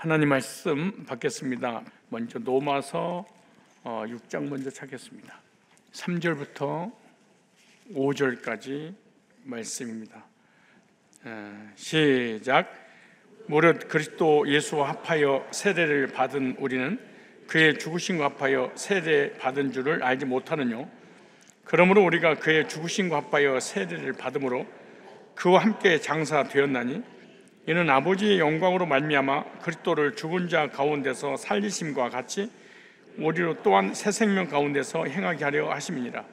하나님 말씀 받겠습니다. 먼저 로마서 6장 먼저 찾겠습니다. 3절부터 5절까지 말씀입니다. 시작. 무릇 그리스도 예수와 합하여 세례를 받은 우리는 그의 죽으심과 합하여 세례 받은 줄을 알지 못하느뇨. 그러므로 우리가 그의 죽으심과 합하여 세례를 받음으로 그와 함께 장사되었나니 이는 아버지의 영광으로 말미암아 그리스도를 죽은 자 가운데서 살리심과 같이 우리로 또한 새 생명 가운데서 행하게 하려 하심이니라.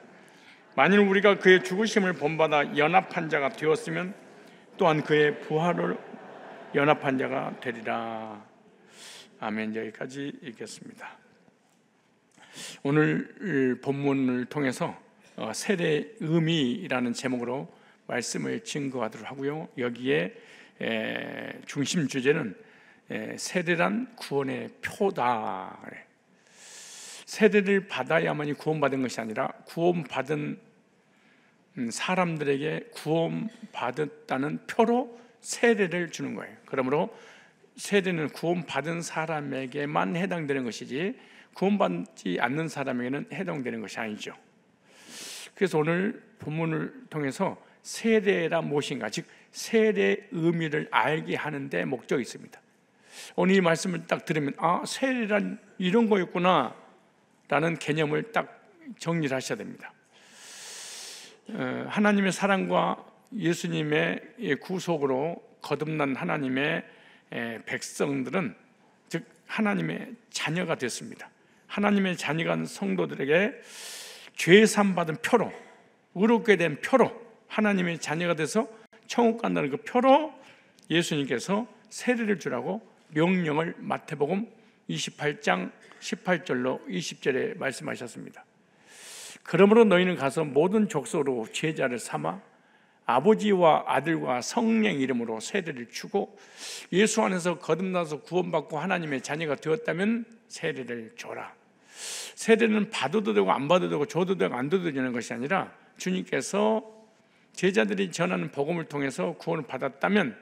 만일 우리가 그의 죽으심을 본받아 연합한 자가 되었으면 또한 그의 부활을 연합한 자가 되리라. 아멘. 여기까지 읽겠습니다. 오늘 본문을 통해서 세례의 의미라는 제목으로 말씀을 증거하도록 하고요. 여기에 중심 주제는 세례란 구원의 표다. 세례를 받아야만이 구원받은 것이 아니라 구원받은 사람들에게 구원받았다는 표로 세례를 주는 거예요. 그러므로 세례는 구원받은 사람에게만 해당되는 것이지 구원받지 않는 사람에게는 해당되는 것이 아니죠. 그래서 오늘 본문을 통해서 세례란 무엇인가, 즉 세례의 의미를 알게 하는 데 목적이 있습니다. 오늘 이 말씀을 딱 들으면 세례란 이런 거였구나 라는 개념을 딱 정리를 하셔야 됩니다. 하나님의 사랑과 예수님의 구속으로 거듭난 하나님의 백성들은 즉 하나님의 자녀가 됐습니다. 하나님의 자녀가 된 성도들에게 죄산 받은 표로, 의롭게 된 표로, 하나님의 자녀가 돼서 천국 간다는 그 표로 예수님께서 세례를 주라고 명령을 마태복음 28장 18절로 20절에 말씀하셨습니다. 그러므로 너희는 가서 모든 족속으로 제자를 삼아 아버지와 아들과 성령 이름으로 세례를 주고 예수 안에서 거듭나서 구원받고 하나님의 자녀가 되었다면 세례를 줘라. 세례는 받아도 되고 안 받아도 되고 줘도 되고 안 줘도 되는 것이 아니라 주님께서 제자들이 전하는 복음을 통해서 구원을 받았다면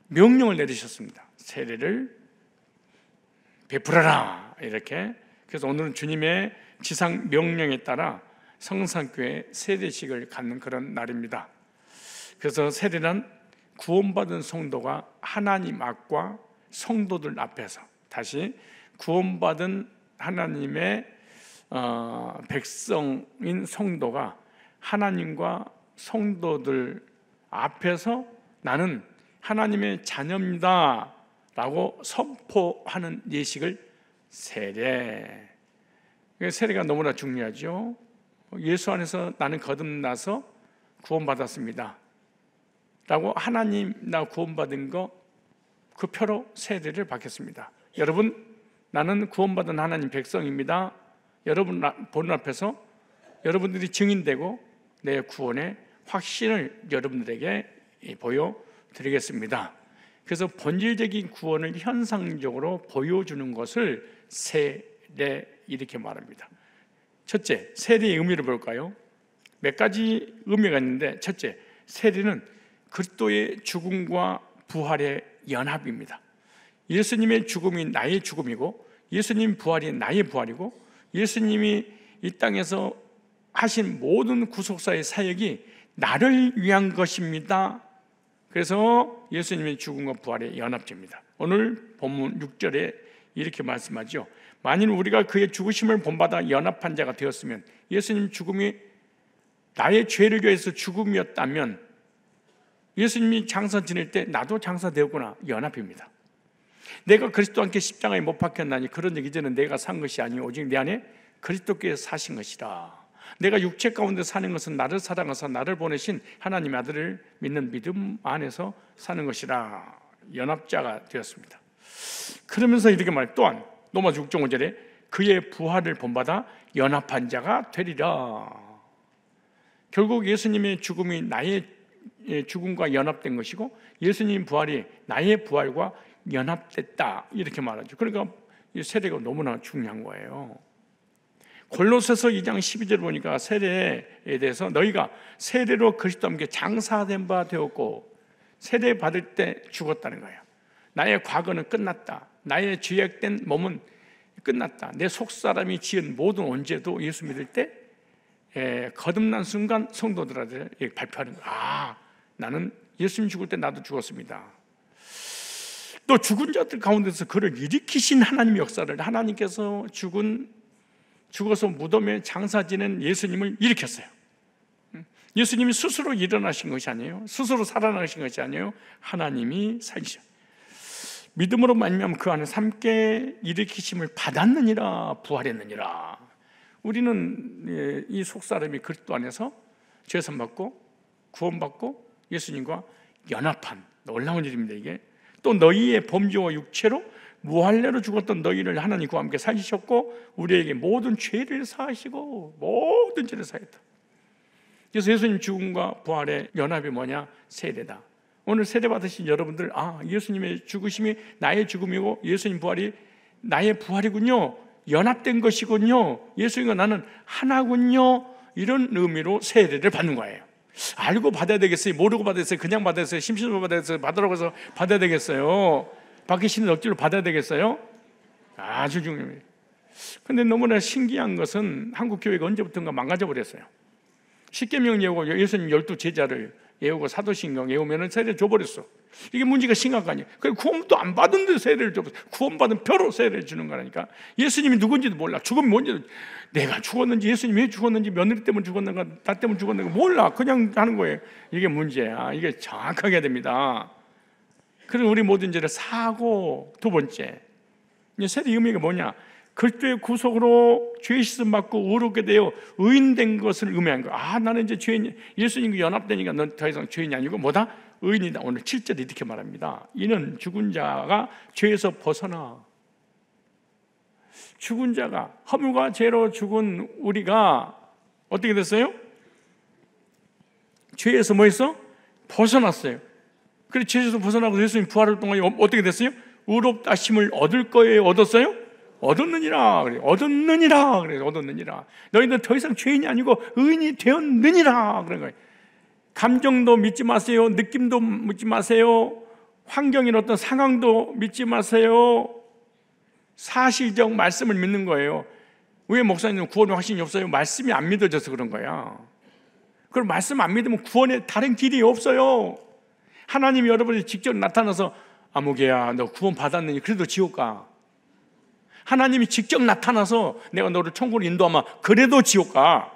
명령을 내리셨습니다. 세례를 베풀어라 이렇게. 그래서 오늘은 주님의 지상 명령에 따라 성산교회 세례식을 갖는 그런 날입니다. 그래서 세례는 구원받은 성도가 하나님 앞과 성도들 앞에서, 다시 구원받은 하나님의 백성인 성도가 하나님과 성도들 앞에서 나는 하나님의 자녀입니다 라고 선포하는 예식을 세례. 세례가 너무나 중요하죠. 예수 안에서 나는 거듭나서 구원받았습니다 라고 하나님 나 구원받은 거 그 표로 세례를 받겠습니다. 여러분, 나는 구원받은 하나님 백성입니다. 여러분 보는 앞에서 여러분들이 증인되고 내 구원의 확신을 여러분들에게 보여드리겠습니다. 그래서 본질적인 구원을 현상적으로 보여주는 것을 세례 이렇게 말합니다. 첫째, 세례의 의미를 볼까요? 몇 가지 의미가 있는데, 첫째, 세례는 그리스도의 죽음과 부활의 연합입니다. 예수님의 죽음이 나의 죽음이고 예수님 부활이 나의 부활이고 예수님이 이 땅에서 하신 모든 구속사의 사역이 나를 위한 것입니다. 그래서 예수님의 죽음과 부활의 연합체입니다. 오늘 본문 6절에 이렇게 말씀하죠. 만일 우리가 그의 죽으심을 본받아 연합한 자가 되었으면, 예수님 죽음이 나의 죄를 위해서 죽음이었다면 예수님이 장사 지낼 때 나도 장사되었구나, 연합입니다. 내가 그리스도와 함께 십자가에 못 박혔나니 그런 적 이제는 내가 산 것이 아니오 오직 내 안에 그리스도께서 사신 것이라. 내가 육체 가운데 사는 것은 나를 사랑하사 나를 보내신 하나님의 아들을 믿는 믿음 안에서 사는 것이라. 연합자가 되었습니다. 그러면서 이렇게 말, 또한 로마서 6장 5절에 그의 부활을 본받아 연합한 자가 되리라. 결국 예수님의 죽음이 나의 죽음과 연합된 것이고 예수님 부활이 나의 부활과 연합됐다 이렇게 말하죠. 그러니까 이 세례가 너무나 중요한 거예요. 골로새서 2장 12절 보니까 세례에 대해서 너희가 세례로 그리스도와 함께 장사된 바 되었고 세례 받을 때 죽었다는 거예요. 나의 과거는 끝났다. 나의 죄악된 몸은 끝났다. 내 속사람이 지은 모든 언제도 예수 믿을 때 거듭난 순간 성도들한테 발표하는 거야. 나는 예수님 죽을 때 나도 죽었습니다. 또 죽은 자들 가운데서 그를 일으키신 하나님의 역사를, 하나님께서 죽어서 무덤에 장사 지낸 예수님을 일으켰어요. 예수님이 스스로 일어나신 것이 아니에요. 스스로 살아나신 것이 아니에요. 하나님이 살리셔. 믿음으로 말미암아 그 안에 함께 일으키심을 받았느니라, 부활했느니라. 우리는 이 속사람이 그리스도 안에서 죄산 받고 구원받고 예수님과 연합한 놀라운 일입니다. 이게 또 너희의 범죄와 육체로 무할례로 죽었던 너희를 하나님과 함께 살리셨고 우리에게 모든 죄를 사하시고 모든 죄를 사했다. 그래서 예수님 죽음과 부활의 연합이 뭐냐? 세례다. 오늘 세례 받으신 여러분들, 예수님의 죽으심이 나의 죽음이고 예수님 부활이 나의 부활이군요, 연합된 것이군요, 예수님과 나는 하나군요, 이런 의미로 세례를 받는 거예요. 알고 받아야 되겠어요? 모르고 받아야 되겠어요? 그냥 받아야 되겠어요? 심심해서 받아야 되겠어요? 받으라고 해서 받아야 되겠어요? 받기 싫은 억지로 받아야 되겠어요? 아주 중요해요. 근데 너무나 신기한 것은 한국 교회가 언제부턴가 망가져 버렸어요. 십계명 예우고 예수님 12제자를 예우고 사도신경 예우면 세례 줘버렸어. 이게 문제가 심각하냐? 구원도 안 받은데 세례를 줘버렸어. 구원받은 표로 세례를 주는 거라니까. 예수님이 누군지도 몰라. 죽으면 뭔지도, 내가 죽었는지, 예수님이 왜 죽었는지, 며느리 때문에 죽었는가, 나 때문에 죽었는가 몰라. 그냥 하는 거예요. 이게 문제야. 이게 정확하게 해야 됩니다. 그래서 우리 모든 죄를 사고, 두 번째, 세례 의미가 뭐냐? 그리스도의 구속으로 죄 씻음 받고 의롭게 되어 의인된 것을 의미한 거야. 나는 이제 죄인, 예수님과 연합되니까 넌 더 이상 죄인이 아니고 뭐다? 의인이다. 오늘 7절에 이렇게 말합니다. 이는 죽은 자가 죄에서 벗어나, 죽은 자가, 허물과 죄로 죽은 우리가 어떻게 됐어요? 죄에서 뭐 했어? 벗어났어요. 그래서 죄에서 벗어나고 예수님 부활을 통하여 어떻게 됐어요? 의롭다 하심을 얻을 거예요? 얻었어요? 얻었느니라. 그래. 얻었느니라. 그래. 얻었느니라. 너희는 더 이상 죄인이 아니고 의인이 되었느니라. 그런 거예요. 감정도 믿지 마세요. 느낌도 믿지 마세요. 환경인 어떤 상황도 믿지 마세요. 사실적 말씀을 믿는 거예요. 왜 목사님은 구원의 확신이 없어요? 말씀이 안 믿어져서 그런 거야. 그럼 말씀 안 믿으면 구원에 다른 길이 없어요. 하나님이 여러분이 직접 나타나서 아무개야 너 구원 받았느니 그래도 지옥 가. 하나님이 직접 나타나서 내가 너를 천국으로 인도하면 그래도 지옥 가.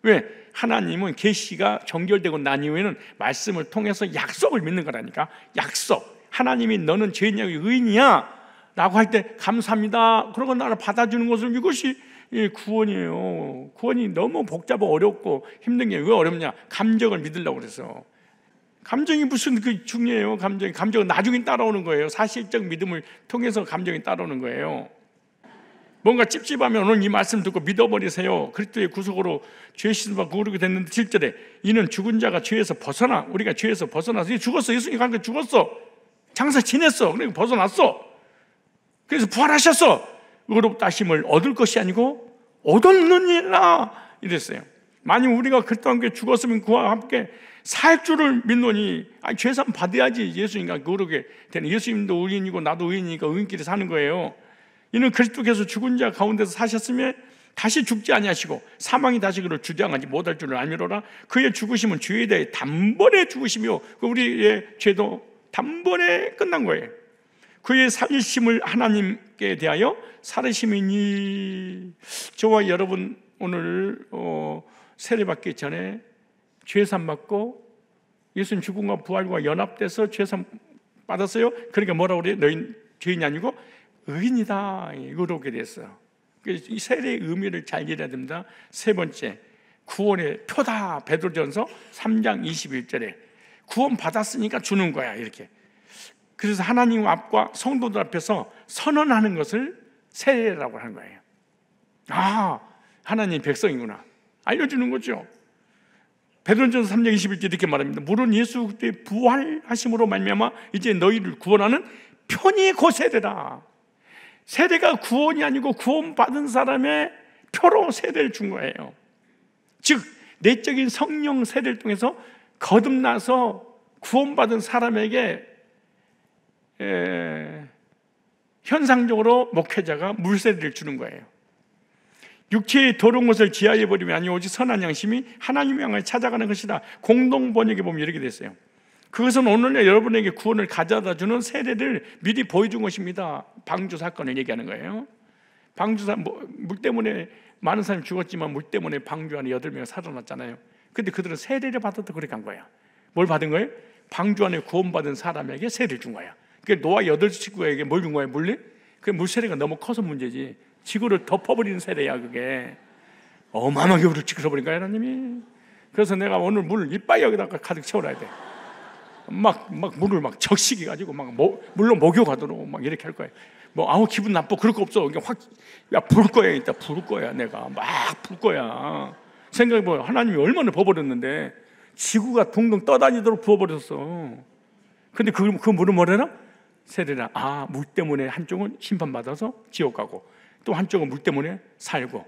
왜? 하나님은 계시가 정결되고 난 이후에는 말씀을 통해서 약속을 믿는 거라니까. 약속. 하나님이 너는 죄인이야 의인이야 라고 할 때 감사합니다. 그러고 나를 받아주는 것은 이것이 구원이에요. 구원이 너무 복잡하고 어렵고 힘든 게 왜 어렵냐? 감정을 믿으려고 그래서. 감정이 무슨 중요해요. 감정은 나중에 따라오는 거예요. 사실적 믿음을 통해서 감정이 따라오는 거예요. 뭔가 찝찝하면 오늘 이 말씀 듣고 믿어버리세요. 그리스도의 구속으로 죄 씻음받고 의롭게 됐는데 7절에 이는 죽은 자가 죄에서 벗어나, 우리가 죄에서 벗어나서 죽었어. 예수님 가니까 죽었어. 장사 지냈어. 그러니까 벗어났어. 그래서 부활하셨어. 의롭다 하심을 얻을 것이 아니고 얻었느니라 이랬어요. 만약 우리가 그리스도와 함께 죽었으면 그와 함께 살 줄을 믿노니, 죄산 받아야지 예수님과 의롭게 되는. 예수님도 의인이고 나도 의인이니까 의인끼리 사는 거예요. 이는 그리스도께서 죽은 자 가운데서 사셨으며 다시 죽지 아니하시고 사망이 다시 그를 주장하지 못할 줄을 알미로라. 그의 죽으심은 죄에 대해 단번에 죽으시며 우리의 죄도 단번에 끝난 거예요. 그의 살리심을 하나님께 대하여 살으심이니. 저와 여러분 오늘 세례받기 전에 죄산 받고 예수님 죽음과 부활과 연합돼서 죄산 받았어요. 그러니까 뭐라고 그래요? 너희 죄인이 아니고 의인이다. 의롭게 됐어. 이 세례의 의미를 잘 이해해야 됩니다. 세 번째, 구원의 표다. 베드로전서 3장 21절에 구원 받았으니까 주는 거야 이렇게. 그래서 하나님 앞과 성도들 앞에서 선언하는 것을 세례라고 하는 거예요. 하나님 백성이구나 알려주는 거죠. 베드로전서 3장 21절 이렇게 말합니다. 물론 예수 그리스도의 부활하심으로 말미암아 이제 너희를 구원하는 편이 곧 세례라. 세례가 구원이 아니고 구원받은 사람의 표로 세례를 준 거예요. 즉 내적인 성령 세례를 통해서 거듭나서 구원받은 사람에게 현상적으로 목회자가 물세례를 주는 거예요. 육체의 더러운 것을 지하에 버리면 아니 오직 선한 양심이 하나님을 향해 찾아가는 것이다. 공동 번역에 보면 이렇게 됐어요. 그것은 오늘날 여러분에게 구원을 가져다 주는 세례를 미리 보여준 것입니다. 방주 사건을 얘기하는 거예요. 물 때문에 많은 사람이 죽었지만 물 때문에 방주 안에 8명이 살아났잖아요. 근데 그들은 세례를 받아도 그렇게 한 거야. 뭘 받은 거예요? 방주 안에 구원받은 사람에게 세례를 준 거야. 그러니까 노아 8식구에게 뭘 준 거야? 그 물세례가 너무 커서 문제지. 지구를 덮어버리는 세례야 그게. 어마어마하게 우리를 지켜버린 거야 하나님이. 그래서 내가 오늘 물 이빨 여기다가 가득 채워놔야 돼. 막 물을 막 적시게 가지고 막 물로 목욕하도록 막 이렇게 할 거야. 뭐 아무 기분 나빠 그럴 거 없어. 그냥 확 야 부을 거야. 이따 부을 거야. 내가 막 부을 거야. 생각해보면 하나님이 얼마나 부어버렸는데 지구가 동동 떠다니도록 부어버렸어. 근데 그 물은 뭐래나? 세례라. 물 때문에 한쪽은 심판받아서 지옥 가고 또 한쪽은 물 때문에 살고.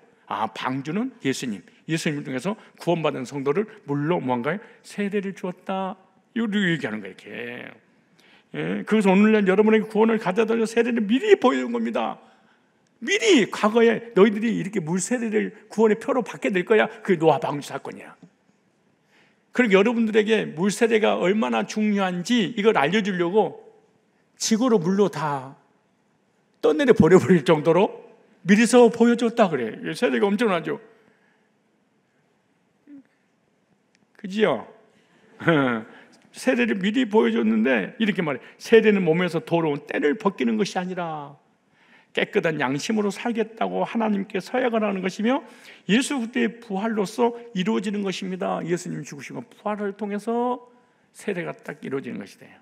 방주는 예수님을 통해서 구원받은 성도를 물로 뭔가요? 세례를 주었다. 이렇게 얘기하는 거예요. 이렇게. 예, 그래서 오늘날 여러분에게 구원을 가져다 줄 세례를 미리 보여준 겁니다. 미리 과거에 너희들이 이렇게 물 세례를 구원의 표로 받게 될 거야. 그게 노아 방주 사건이야. 그러니까 여러분들에게 물 세례가 얼마나 중요한지 이걸 알려주려고 지구로 다 떠내려 버려버릴 정도로 미리서 보여줬다 그래. 세례가 엄청나죠. 그지요? 세례를 미리 보여줬는데 이렇게 말해. 세례는 몸에서 더러운 때를 벗기는 것이 아니라 깨끗한 양심으로 살겠다고 하나님께 서약을 하는 것이며 예수 그리스도의 부활로서 이루어지는 것입니다. 예수님 죽으시고 부활을 통해서 세례가 딱 이루어지는 것이 돼요.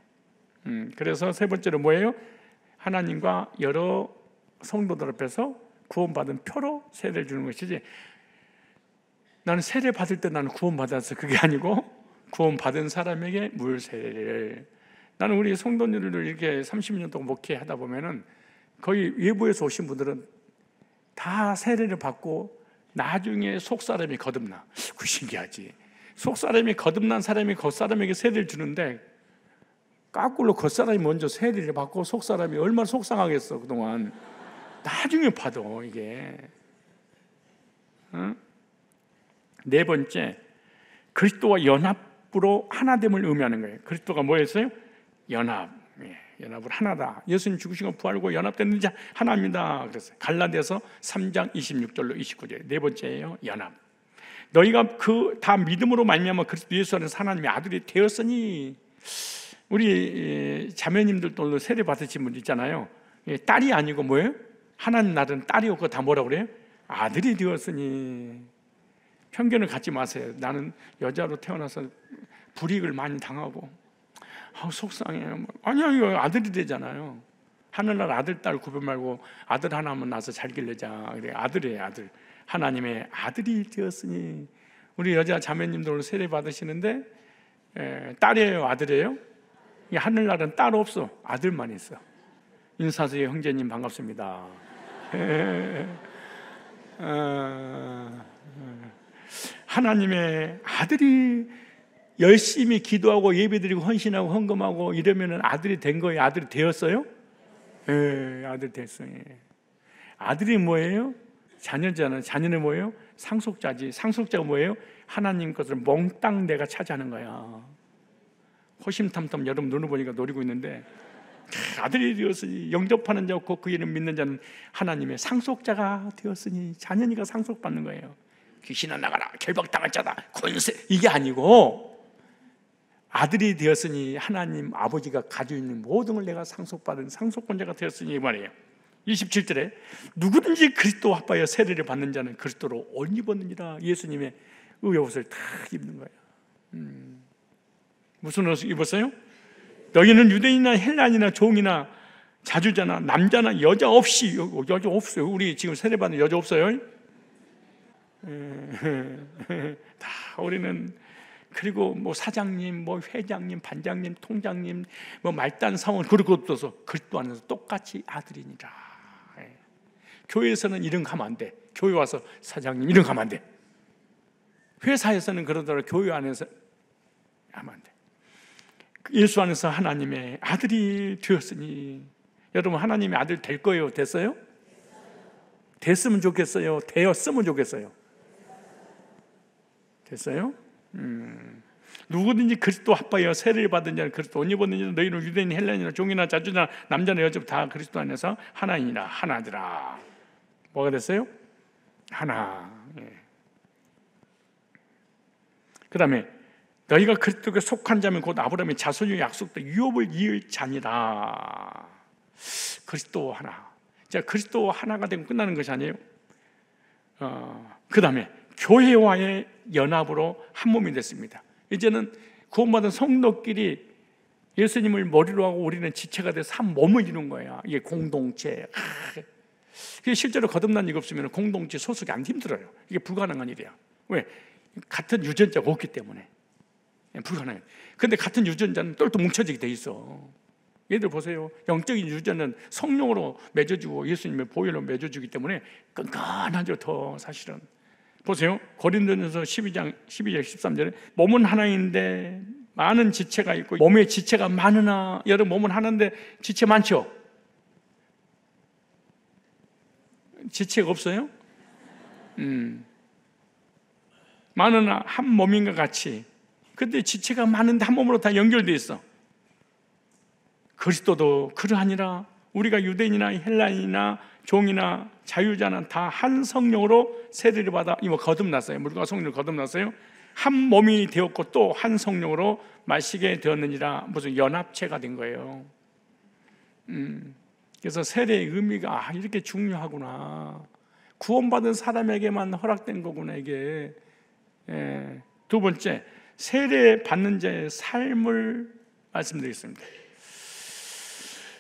그래서 세 번째로 뭐예요? 하나님과 여러 성도들 앞에서 구원받은 표로 세례를 주는 것이지, 나는 세례 받을 때 나는 구원받았어 그게 아니고 구원받은 사람에게 물 세례를. 나는 우리 성도님들을 이렇게 30년 동안 목회하다 보면은 거의 외부에서 오신 분들은 다 세례를 받고 나중에 속사람이 거듭나. 그 신기하지. 속사람이 거듭난 사람이 겉사람에게 세례를 주는데 거꾸로 겉사람이 먼저 세례를 받고 속사람이 얼마나 속상하겠어 그동안. 나중에 받아 이게. 네 번째, 그리스도와 연합으로 하나됨을 의미하는 거예요. 그리스도가 뭐였어요? 연합으로 하나다. 예수님 죽으시고 부활하고 연합된 자 하나입니다. 그랬어요. 갈라디아서 3장 26절로 29절. 네 번째예요. 연합. 너희가 그 다 믿음으로 말미암아 그리스도 예수 안에서 하나님의 아들이 되었으니. 우리 자매님들도 세례 받으신 분 있잖아요. 딸이 아니고 뭐예요? 하나님 나라는 딸이었고 다 뭐라고 그래요? 아들이 되었으니. 편견을 갖지 마세요. 나는 여자로 태어나서 불이익을 많이 당하고 속상해요. 아니야, 이거 아들이 되잖아요. 하늘날 아들, 딸 구분 말고 아들 하나만 낳아서 잘 길러자. 그래, 아들이에요, 아들. 하나님의 아들이 되었으니. 우리 여자 자매님들 세례 받으시는데 딸이에요, 아들이에요? 이 하늘날은 딸 없어. 아들만 있어. 인사드려요, 형제님 반갑습니다. 하나님의 아들이 열심히 기도하고 예배드리고 헌신하고 헌금하고 이러면 아들이 된 거예요? 아들이 되었어요? 예, 아들 됐어요. 아들이 뭐예요? 자녀잖아요. 자녀는 뭐예요? 상속자지. 상속자가 뭐예요? 하나님 것을 몽땅 내가 차지하는 거야. 호심탐탐 여러분 눈을 보니까 노리고 있는데 아들이 되었으니 영접하는 자 없고 그 이름 믿는 자는 하나님의 상속자가 되었으니. 자녀니까 상속받는 거예요. 귀신아 나가라, 결박당할 자다, 권세, 이게 아니고 아들이 되었으니 하나님 아버지가 가지고 있는 모든 걸 내가 상속받은 상속권자가 되었으니 이 말이에요. 27절에 누구든지 그리스도와 합하여 세례를 받는 자는 그리스도로 옷 입었느니라. 예수님의 의의 옷을 다 입는 거예요. 무슨 옷을 입었어요? 너희는 유대인이나 헬라인이나 종이나 자주자나 남자나 여자 없이. 여자 없어요. 우리 지금 세례 받는 여자 없어요. 다 우리는. 그리고 뭐 사장님, 뭐 회장님, 반장님, 통장님, 뭐 말단 사원 그럴 것 없어서 그리스도 안에서 똑같이 아들이니라. 교회에서는 이런 거 하면 안 돼. 교회 와서 사장님 이런 거 하면 안 돼. 회사에서는 그러더라도 교회 안에서 하면 안 돼. 예수 안에서 하나님의 아들이 되었으니. 여러분 하나님의 아들 될 거예요? 됐어요? 됐으면 좋겠어요? 되었으면 좋겠어요? 됐어요? 누구든지 그리스도 합하여 세례를 받은 자는 그리스도 옷 입었는 자는 너희는 유대인 헬라인이나 종이나 자주나 남자나 여자 다 그리스도 안에서 하나이니라. 하나더라. 뭐가 됐어요? 하나. 그 다음에 너희가 그리스도께 속한 자면 곧 아브라함의 자손의 약속도 유업을 이을 자니라. 그리스도 하나. 자, 그리스도 하나가 되고 끝나는 것이 아니에요. 그 다음에 교회와의 연합으로 한 몸이 됐습니다. 이제는 구원받은 성도끼리 예수님을 머리로 하고 우리는 지체가 돼서 한 몸을 이룬 거예요. 이게 공동체. 그게 실제로 거듭난 일 없으면 공동체 소속이 안 힘들어요. 이게 불가능한 일이야. 왜? 같은 유전자가 없기 때문에 불가능해요. 근데 같은 유전자는 똘똘 뭉쳐지게 돼 있어. 얘들 보세요. 영적인 유전자는 성령으로 맺어주고 예수님의 보혈로 맺어주기 때문에 끈끈하죠. 더 사실은 보세요. 고린도전서 12장 13절에 몸은 하나인데 많은 지체가 있고 몸에 지체가 많으나 여러분 몸은 하나인데 지체 많죠? 지체가 없어요? 많으나 한 몸인가 같이. 근데 지체가 많은데 한 몸으로 다 연결되어 있어. 그리스도도 그러하니라. 우리가 유대인이나 헬라인이나 종이나 자유자는 다 한 성령으로 세례를 받아 이거 거듭났어요. 물과 성령을 거듭났어요. 한 몸이 되었고 또 한 성령으로 마시게 되었느니라. 무슨 연합체가 된 거예요. 그래서 세례의 의미가 이렇게 중요하구나. 구원받은 사람에게만 허락된 거구나 이게. 두 번째, 세례 받는 자의 삶을 말씀드리겠습니다.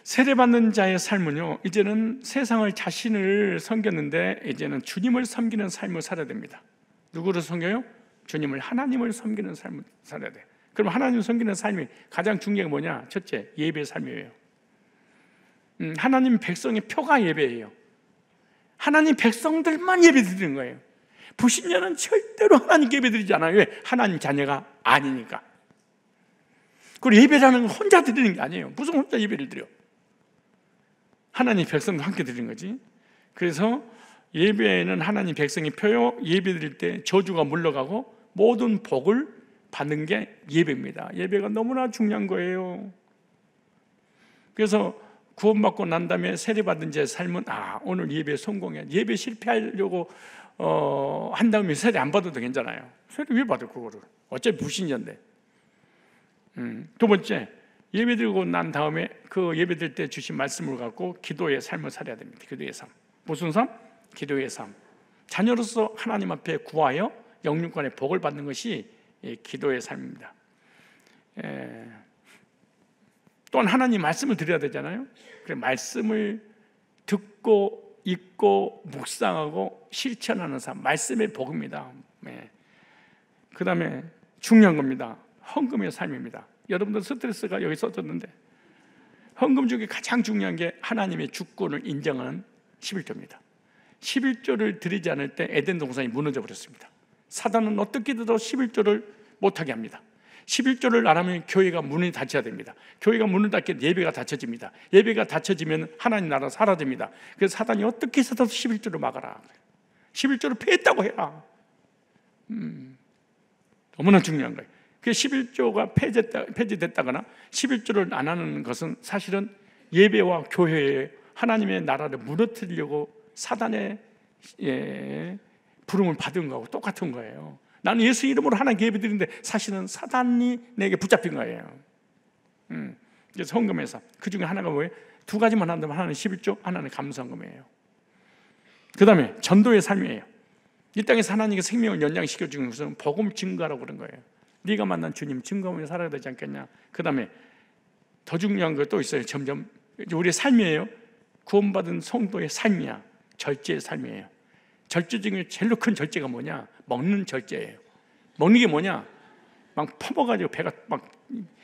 세례받는 자의 삶은요, 이제는 세상을 자신을 섬겼는데 이제는 주님을 섬기는 삶을 살아야 됩니다. 누구를 섬겨요? 주님을, 하나님을 섬기는 삶을 살아야 돼요. 그럼 하나님을 섬기는 삶이 가장 중요한 게 뭐냐? 첫째, 예배 삶이에요. 하나님 백성의 표가 예배예요. 하나님 백성들만 예배 드리는 거예요. 불신자는 절대로 하나님께 예배 드리지 않아요. 왜? 하나님 자녀가 아니니까. 그리고 예배라는 건 혼자 드리는 게 아니에요. 무슨 혼자 예배를 드려? 하나님 백성과 함께 드리는 거지. 그래서 예배는 하나님 백성의 표요. 예배 드릴 때 저주가 물러가고 모든 복을 받는 게 예배입니다. 예배가 너무나 중요한 거예요. 그래서 구원받고 난 다음에 세례받은 자의 삶은 오늘 예배 성공해. 예배 실패하려고 한 다음에 세례 안 받아도 괜찮아요. 세례 왜 받을 그거를? 어차피 불신자인데. 두 번째, 예배 드리고 난 다음에 그 예배 드릴 때 주신 말씀을 갖고 기도의 삶을 살아야 됩니다. 기도의 삶. 무슨 삶? 기도의 삶. 자녀로서 하나님 앞에 구하여 영육간의 복을 받는 것이 기도의 삶입니다. 또한 하나님 말씀을 드려야 되잖아요. 그래서 말씀을 듣고 읽고 묵상하고 실천하는 삶, 말씀의 복입니다. 그 다음에 중요한 겁니다. 헌금의 삶입니다. 여러분들 스트레스가 여기 써졌는데 헌금 중에 가장 중요한 게 하나님의 주권을 인정하는 11조입니다. 11조를 드리지 않을 때 에덴 동산이 무너져 버렸습니다. 사단은 어떻게든 11조를 못하게 합니다. 11조를 안 하면 교회가 문이 닫혀야 됩니다. 교회가 문을 닫게 예배가 닫혀집니다. 예배가 닫혀지면 하나님 나라 사라집니다. 그래서 사단이 어떻게 해서든 11조를 막아라. 11조를 폐했다고 해라. 너무나 중요한 거예요. 그 11조가 폐지됐다거나 11조를 안 하는 것은 사실은 예배와 교회에 하나님의 나라를 무너뜨리려고 사단의 부름을 받은 거하고 똑같은 거예요. 나는 예수 이름으로 하나님께 예배 드리는데 사실은 사단이 내게 붙잡힌 거예요. 그래서 헌금에서 그 중에 하나가 뭐예요? 두 가지만 한다면 하나는 11조, 하나는 감사헌금이에요. 그 다음에 전도의 삶이에요. 이 땅에서 하나님께 생명을 연장시켜주는 것은 복음 증거라고 그런 거예요. 네가 만난 주님 증거하며 살아야 되지 않겠냐. 그 다음에 더 중요한 거 또 있어요. 점점 우리의 삶이에요. 구원받은 성도의 삶이야. 절제의 삶이에요. 절제 중에 제일 큰 절제가 뭐냐? 먹는 절제예요. 먹는 게 뭐냐? 막 퍼먹어가지고 배가 막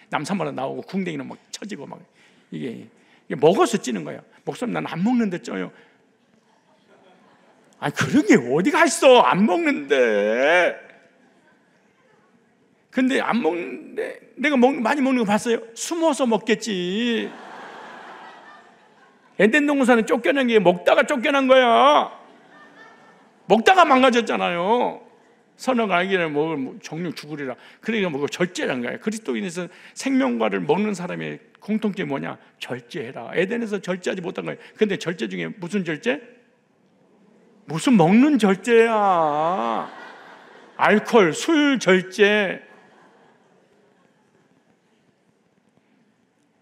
남산마다 나오고 궁뎅이는 막 처지고 막 이게 먹어서 찌는 거예요. 목사님 난 안 먹는데 쪄요. 아니 그런 게 어디가 있어? 안 먹는데. 근데 안 먹는데 내가 많이 먹는 거 봤어요? 숨어서 먹겠지. 에덴 동산에 쫓겨난 게 먹다가 쫓겨난 거야. 먹다가 망가졌잖아요. 선악 알기를 먹을 정령 죽으리라. 그러니까 뭐 절제란 거예요. 그리스도인에서 생명과를 먹는 사람의 공통점이 뭐냐? 절제해라. 에덴에서 절제하지 못한 거예요. 근데 절제 중에 무슨 절제? 무슨 먹는 절제야. 알코올, 술 절제.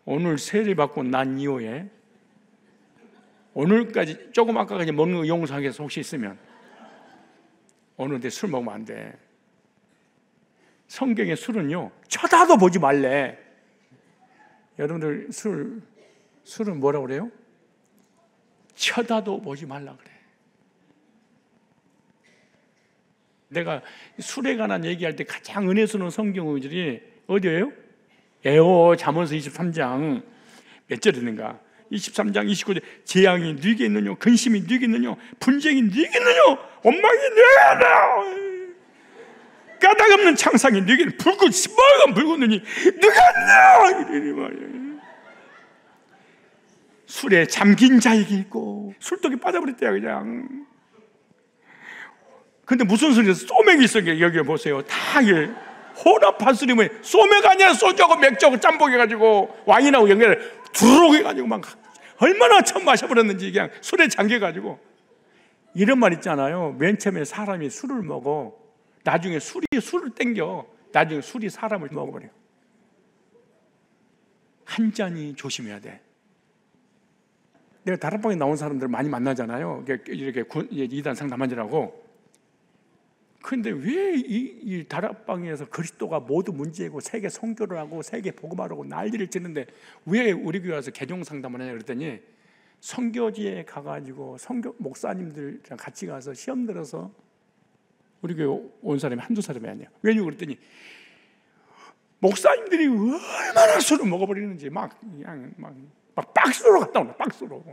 오늘 세례 받고 난 이후에 오늘까지 조금 아까까지 먹는 거 용서하겠어. 혹시 있으면 오늘인데 술 먹으면 안 돼. 성경의 술은요 쳐다도 보지 말래. 여러분들 술은 뭐라고 그래요? 쳐다도 보지 말라 그래. 내가 술에 관한 얘기할 때 가장 은혜 쓰는 성경 구절이 어디예요? 잠언서 23장 몇 절이는가? 23장 29절. 재앙이 네게 있느냐, 근심이 네게 있느냐, 분쟁이 네게 있느냐, 원망이 네게 있느냐, 까닭없는 창상이 네게 붉은 시뻘건 붉은느니 네가 있느냐, 이러니 말이야. 술에 잠긴 자에게 있고 술독에 빠져버렸대요 그냥. 근데 무슨 술이에요? 소맥이 있어요. 여기 보세요. 다 이게 혼합한 술이 뭐예요? 소맥 아니야. 소주하고 맥주하고 짬뽕해가지고 와인하고 연결해 두룩해가지고 막 얼마나 처음 마셔버렸는지 그냥 술에 잠겨가지고. 이런 말 있잖아요. 맨 처음에 사람이 술을 먹어. 나중에 술을 땡겨. 나중에 술이 사람을 먹어버려. 한 잔이 조심해야 돼. 내가 다락방에 나온 사람들 많이 만나잖아요. 이렇게 이단 상담하느라고. 그런데 왜 이 다락방에서 그리스도가 모두 문제고 세계 선교를 하고 세계 복음하라고 난리를 치는데 왜 우리 교회 와서 개종 상담을 하냐 그랬더니 선교지에 가가지고 선교 목사님들이랑 같이 가서 시험 들어서 우리 교회 온 사람이 한두 사람이 아니야. 왜냐고 그랬더니 목사님들이 얼마나 술을 먹어버리는지 막 박스로 갔다 오는 박스로.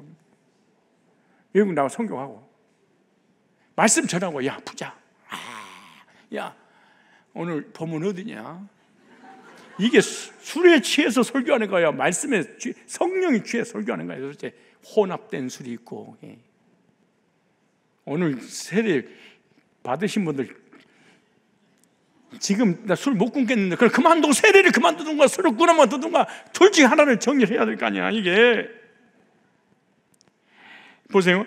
외국 나와 선교하고 말씀 전하고 야 부자. 야 오늘 본문 어디냐? 이게 술에 취해서 설교하는 거야. 말씀에 성령이 취해 설교하는 거야. 도대체 혼합된 술이 있고. 오늘 세례 받으신 분들 지금 나 술 못 끊겠는데 그럼 그만두고 세례를 그만두든가 술을 끊어두든가 둘 중에 하나를 정리를 해야 될 거 아니야. 이게 보세요.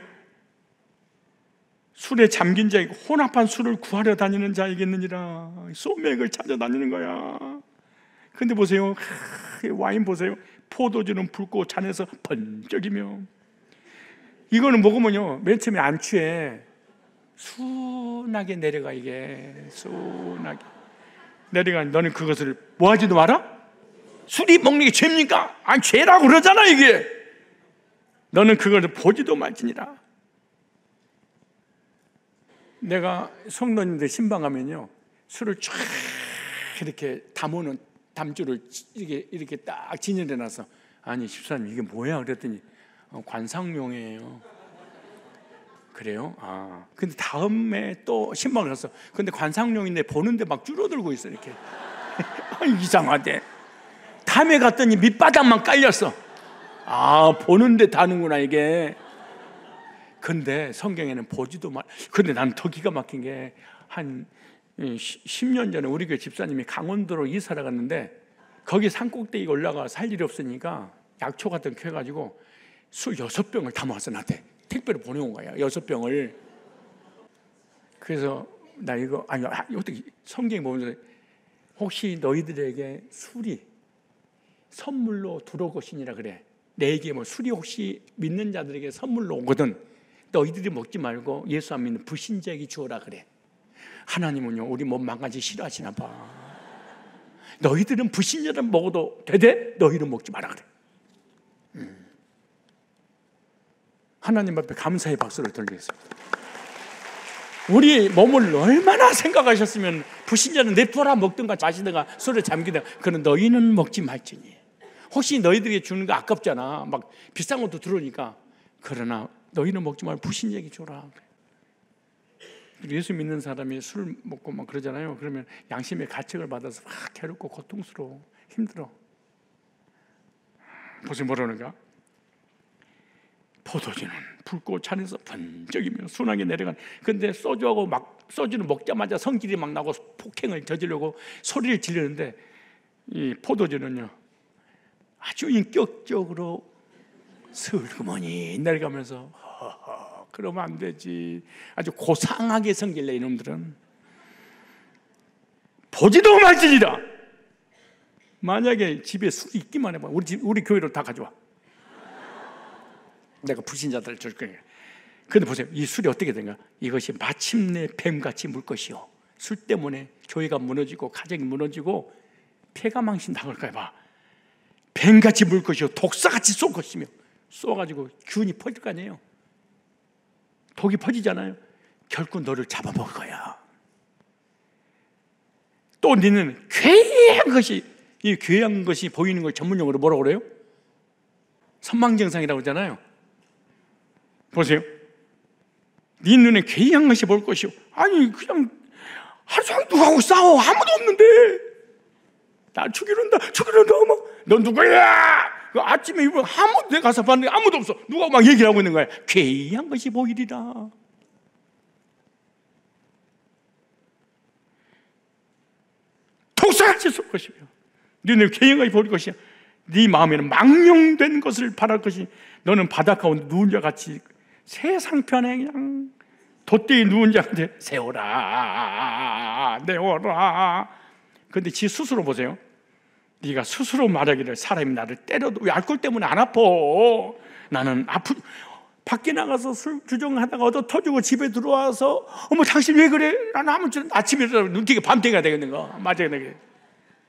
술에 잠긴 자에게 혼합한 술을 구하려 다니는 자이겠느니라. 소맥을 찾아다니는 거야. 근데 보세요. 와인 보세요. 포도주는 붉고 잔에서 번쩍이며. 이거는 먹으면요 맨 처음에 안 취해. 순하게 내려가. 이게 순하게 내려가. 너는 그것을 뭐하지도 마라? 술이 먹는 게 죄입니까? 아니 죄라고 그러잖아. 이게 너는 그것을 보지도 말지니라. 내가 성도님들 신방 가면요 술을 쫙 이렇게 담으는 담주를 이렇게 딱 진열해 놔서 아니 집사님 이게 뭐야 그랬더니 관상용이에요. 그래요? 아 근데 다음에 또 신방을 갔어. 근데 관상용인데 보는데 막 줄어들고 있어 이렇게. 이상하대. 다음에 갔더니 밑바닥만 깔렸어. 아 보는데 다는구나 이게. 근데 성경에는 보지도 말. 근데 난 더 기가 막힌 게 한 10년 전에 우리 교회 집사님이 강원도로 이사를 갔는데 거기 산꼭대기 올라가 살 일이 없으니까 약초 같은 거 켜가지고 술 6병을 담아왔어. 나한테 택배로 보내온 거야. 6병을. 그래서 나 이거 아니 어떻게 성경에 보면서 혹시 너희들에게 술이 선물로 들어올 것이니라 그래. 내게 뭐 술이 혹시 믿는 자들에게 선물로 오거든. 너희들이 먹지 말고 예수 안 믿는 불신자에게 주어라 그래. 하나님은요 우리 몸 망가지 싫어하시나 봐. 너희들은 불신자는 먹어도 되되 너희는 먹지 마라 그래. 하나님 앞에 감사의 박수를 돌리겠습니다. 우리 몸을 얼마나 생각하셨으면 불신자는 냅둬라 먹든가 마시든가 술에 잠기든가. 그는 너희는 먹지 말지니. 혹시 너희들에게 주는 거 아깝잖아. 막 비싼 것도 들어오니까. 그러나 너희는 먹지 말고 불신자에게 줘라. 예수 믿는 사람이 술 먹고 막 그러잖아요. 그러면 양심의 가책을 받아서 막 괴롭고 고통스러워 힘들어. 보세요 뭐라는가? 포도주는 불꽃 안에서 번쩍이며 순하게 내려가는. 근데 소주는 먹자마자 성질이 막 나고 폭행을 저지르고 소리를 지르는데, 이 포도주는요 아주 인격적으로 슬그머니 내려가면서 그러면 안 되지. 아주 고상하게 성질내. 이놈들은 보지도 말지니라. 만약에 집에 술이 있기만 해봐. 우리 교회로 다 가져와. 내가 불신자들을 줄 거예요. 그런데 보세요, 이 술이 어떻게 된가? 이것이 마침내 뱀같이 물 것이요, 술 때문에 교회가 무너지고 가정이 무너지고 폐가 망신당할 거야. 봐, 뱀같이 물 것이요 독사같이 쏠 것이며, 쏘가지고 균이 퍼질 거 아니에요. 독이 퍼지잖아요. 결국 너를 잡아먹을 거야. 또 너는 괴이한 것이, 이 괴이한 것이 보이는 걸 전문용어로 뭐라고 그래요? 선망정상이라고 하잖아요. 보세요, 네 눈에 괴이한 것이 볼 것이요. 아니 그냥 하루 종일 누구하고 싸워. 아무도 없는데 나 죽이는다 너 누구야? 그 아침에 일어나 아무도, 내가 가서 봤는데 아무도 없어. 누가 막 얘기를 하고 있는 거야. 괴이한 것이 보이리라. 독사같이 쏠 것이며 네 눈에 괴이한 것이 보일 것이야. 네 마음에는 망령된 것을 바랄 것이, 너는 바닷가 가운데 누운 자같이 세상편에 그냥 돛대에 누운 자한테 세워라 내워라. 그런데 지 스스로 보세요. 네가 스스로 말하기를 사람이 나를 때려도 왜 알코올 때문에 안 아파? 나는 밖에 나가서 술 주정하다가 얻어 터지고 집에 들어와서 어머 당신 왜 그래? 나는 아침에 일어나면 눈뜨게 밤새가 되겠는가? 맞아야 되게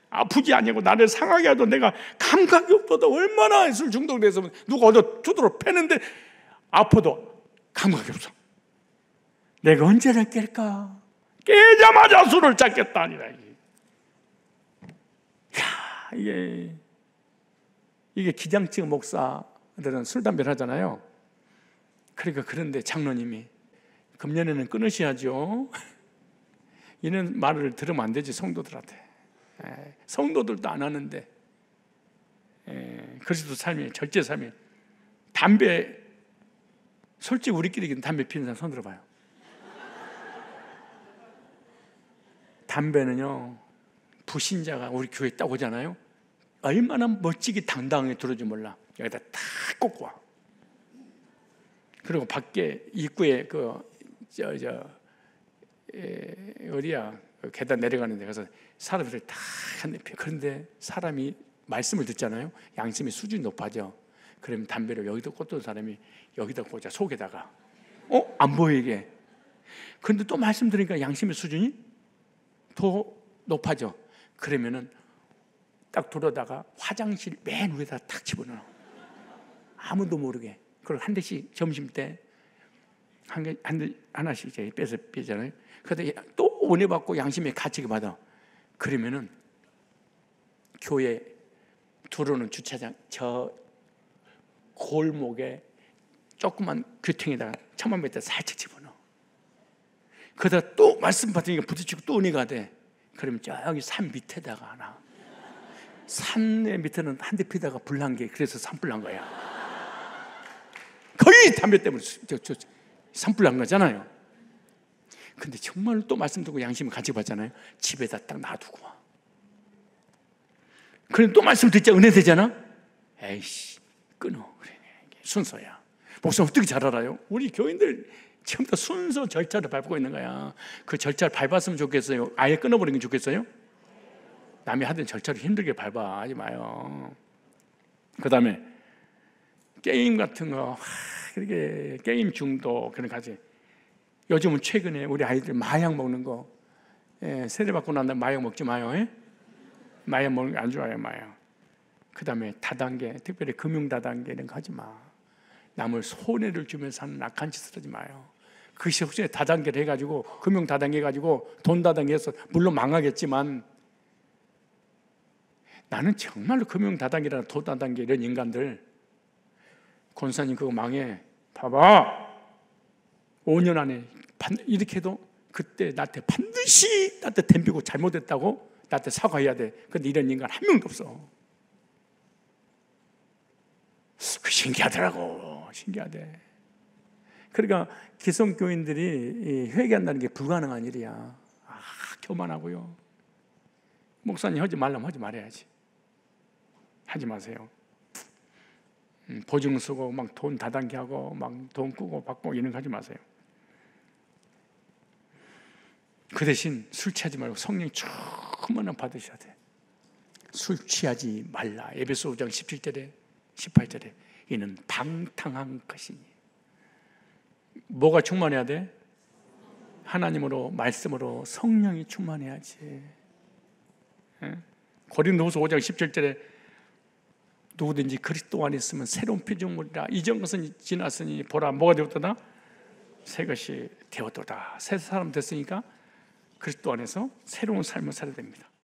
아프지 아니고 나를 상하게 하도 내가 감각이 없어도 얼마나 술 중독돼서 누가 얻어 두드러 패는데 아파도 감각이 없어. 내가 언제나 깰까? 깨자마자 술을 잡겠다 아니라. 이게 기장층 목사들은 술 담배를 하잖아요. 그러니까 그런데 장로님이 금년에는 끊으셔야죠. 이런 말을 들으면 안 되지 성도들한테. 성도들도 안 하는데 그리스도 삶이, 절제 삶이. 담배, 솔직히 우리끼리 담배 피우는 사람 손 들어봐요. 담배는요, 부신자가 우리 교회에 딱 오잖아요. 얼마나 멋지게 당당하게 들어오지 몰라. 여기다 탁 꽂고 와. 그리고 밖에 입구에 어디야, 계단 내려가는 데 가서 사람들이 다 한 대 피워. 그런데 사람이 말씀을 듣잖아요. 양심의 수준이 높아져. 그러면 담배를 여기다 꽂던 사람이 여기다 꽂아, 속에다가. 안 보이게. 그런데 또 말씀 들으니까 양심의 수준이 더 높아져. 그러면은 딱 들어다가 화장실 맨 위에다 탁 집어넣어. 아무도 모르게. 그걸 한 대씩 점심 때 하나씩 이제 빼서 빼잖아요. 그런데 또 은혜 받고 양심에 갇히게 받아. 그러면은 교회 들어오는 주차장 저 골목에 조그만 교통에다가 천만 배터 살짝 집어넣어. 그러다 또 말씀 받으니까 부딪히고 또 은혜가 돼. 그러면 저기 산 밑에다가 하나. 산의 밑에는 한 대 피다가 불난 게 그래서 산불 난 거야. 거의 담배 때문에 산불 난 거잖아요. 근데 정말 또 말씀 듣고 양심을 같이 받잖아요. 집에다 딱 놔두고 와. 그럼 또 말씀 듣자 은혜 되잖아. 에이씨 끊어. 그래, 순서야. 목사님 어떻게 잘 알아요? 우리 교인들 처음부터 순서 절차를 밟고 있는 거야. 그 절차를 밟았으면 좋겠어요? 아예 끊어버리는 게 좋겠어요? 남이 하던 절차를 힘들게 밟아 하지 마요. 그 다음에 게임 같은 거, 그렇게 게임 중독 그런 거 하지. 요즘은 최근에 우리 아이들 마약 먹는 거, 세례받고 난 다음에 마약 먹지 마요. 마약 먹는 거 안 좋아요, 마약. 그 다음에 다단계, 특별히 금융 다단계 이런 거 하지 마. 남을 손해를 주면서 하는 악한 짓을 하지 마요. 그것이 혹시 다단계를 해가지고, 금융 다단계 해가지고 돈 다단계 해서 물론 망하겠지만, 나는 정말로 금융 다단계나 돈 다단계 이런 인간들, 권사님 그거 망해. 봐봐. 5년 안에 이렇게 해도 그때 나한테 반드시 나한테 덤비고 잘못했다고 나한테 사과해야 돼. 근데 이런 인간 한 명도 없어. 그 신기하더라고. 신기하대. 그러니까 기성교인들이 회개한다는 게 불가능한 일이야. 교만하고요. 목사님 하지 말라면 하지 말아야지. 하지 마세요. 보증 쓰고 막 돈 다단계 하고 막 돈 꾸고 받고 이런 거 하지 마세요. 그 대신 술 취하지 말고 성령 충만한 받으셔야 돼. 술 취하지 말라. 에베소 5장 17절에 18절에 이는 방탕한 것이니. 뭐가 충만해야 돼? 하나님으로, 말씀으로 성령이 충만해야지. 고린도후서 5장 17절에 누구든지 그리스도 안에 있으면 새로운 피조물이라. 이전 것은 지났으니 보라 뭐가 되었도다? 새 것이 되었도다. 새 사람 됐으니까 그리스도 안에서 새로운 삶을 살아야 됩니다.